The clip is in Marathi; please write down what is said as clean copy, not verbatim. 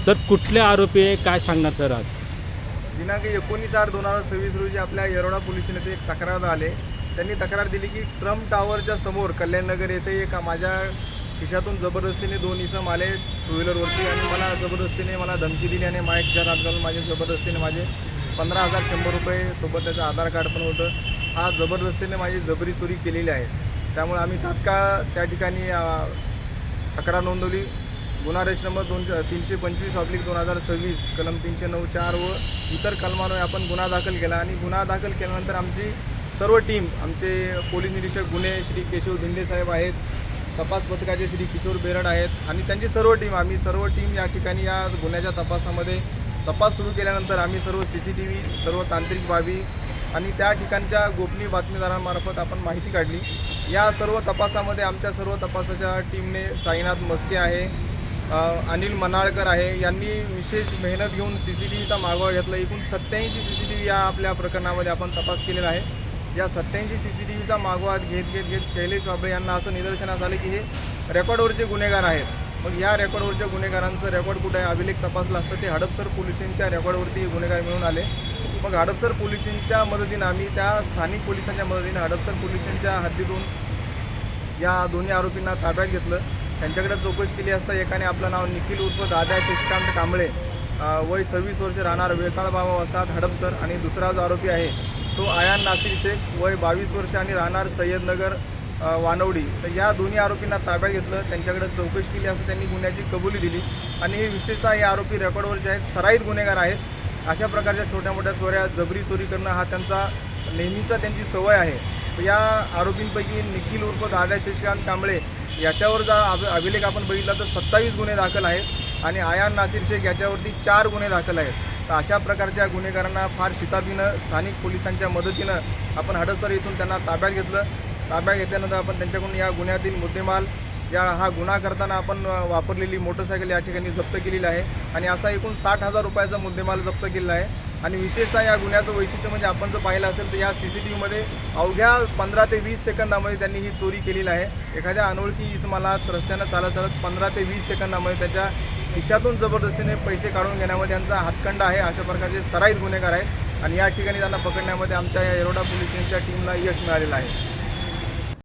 सर कुठले आरोपी आहे काय सांगणार सर आज? दिनांक 19/8/2026 रोजी आपल्या येरोडा पोलीस येथे एक तक्रार आले. त्यांनी तक्रार दिली की ट्रम्प टावरच्या समोर कल्याणनगर येथे एक माझ्या खिशातून जबरदस्तीने 2 इसम आले टू व्हीलरवरती आणि मला जबरदस्तीने धमकी दिली आणि माईकच्या हात घालून जबरदस्तीने माझे 15,100 रुपये सोबत त्याचं आधार कार्ड पण होतं. हा जबरदस्तीने माझी जबरी चोरी केलेली आहे. त्यामुळे आम्ही तात्काळ त्या ठिकाणी तक्रार नोंदवली. गुन्हा रजिस्टर नंबर 325/2026 कलम 309(4) व इतर कलमांवर आपण गुन्हा दाखल केला आणि गुन्हा दाखल केल्यानंतर आमची सर्व टीम, आमचे पोलीस निरीक्षक गुन्हे श्री केशव धिंडे साहेब आहेत, तपास पथकाचे श्री किशोर बेरड आहेत आणि त्यांची सर्व टीम, आम्ही सर्व टीम या ठिकाणी या गुन्ह्याच्या तपासामध्ये तपास सुरू केल्यानंतर आम्ही सर्व CCTV, सर्व तांत्रिक बाबी आणि त्या ठिकाणच्या गोपनीय बातमीदारांमार्फत आपण माहिती काढली. या सर्व तपासामध्ये आमच्या सर्व तपासाच्या टीमने साईनाथ मस्के आहे, अनिल मनाळकर आहे, यांनी विशेष मेहनत घेऊन CCTVचा मागोवा घेतला. एकूण 87 CCTV या आपल्या प्रकरणामध्ये आपण तपास केलेला आहे. या 87 CCTVचा मागोवा घेत शैलेश वाबळे यांना असं निदर्शनास आलं की हे रेकॉर्डवरचे गुन्हेगार आहेत. मग या रेकॉर्डवरच्या गुन्हेगारांचं रेकॉर्ड कुठे आहे अभिलेख तपासला असतं ते हडपसर पोलीस स्टेशनच्या रेकॉर्डवरती हे गुन्हेगार मिळून आले. मग हडपसर पोलीस स्टेशनच्या मदतीनं आम्ही त्या स्थानिक पोलिसांच्या मदतीनं हडपसर पोलीस स्टेशनच्या हद्दीतून या दोन्ही आरोपींना ताब्यात घेतलं. त्यांच्याकडे चौकशी केली असता एकाने आपलं नाव निखिल उर्फ दादा शशिकांत कांबळे, वय 26 वर्ष, राहणार वेताळ बाबा वसाहत हडपसर, आणि दुसरा जो आरोपी आहे तो आयान नासिर शेख, वय 22 वर्ष आणि राहणार सय्यदनगर वानवडी. तर या दोन्ही आरोपींना ताब्यात घेतलं. त्यांच्याकडे चौकशी केली असं त्यांनी गुन्ह्याची कबुली दिली आणि हे विशेषतः हे आरोपी रेकॉर्डवरचे आहेत, सराईत गुन्हेगार आहेत. अशा प्रकारच्या छोट्या मोठ्या चोऱ्या, जबरी चोरी करणं हा त्यांचा नेहमीचा त्यांची सवय आहे. तर या आरोपींपैकी निखिल उर्फ दादा शशिकांत कांबळे याच्यावर जर अभिलेख आपण बघितला तर 27 गुन्हे दाखल आहेत आणि आयान नासिर शेख याच्यावरती 4 गुन्हे दाखल आहेत. तर अशा प्रकारच्या गुन्हेगारांना फार शिताबीनं स्थानिक पोलिसांच्या मदतीनं आपण हडपसर येथून त्यांना ताब्यात घेतलं. ताब्यात घेतल्यानंतर आपण त्यांच्याकडून या गुन्ह्यातील मुद्देमाल, हा गुन्हा करताना आपण वापरलेली मोटरसायकल या ठिकाणी जप्त केलेली आहे आणि असा एकूण 60,000 रुपयाचा मुद्देमाल जप्त केलेला आहे. आणि विशेषतः या गुन्ह्याचं वैशिष्ट्य म्हणजे आपण जर पाहिलं असेल तर या CCTVमध्ये अवघ्या 15 ते 20 सेकंदामध्ये त्यांनी ही चोरी केलेली आहे. एखाद्या अनोळखी इसमाला रस्त्यानं चालत 15 ते 20 सेकंदामध्ये त्याच्या खिशातून जबरदस्तीने पैसे काढून घेण्यामध्ये त्यांचा हातखंडा आहे. अशा प्रकारचे सराईत गुन्हेगार आहेत आणि या ठिकाणी त्यांना पकडण्यामध्ये आमच्या या येरोडा पोलीस स्टेशनच्या टीमला यश मिळालेलं आहे.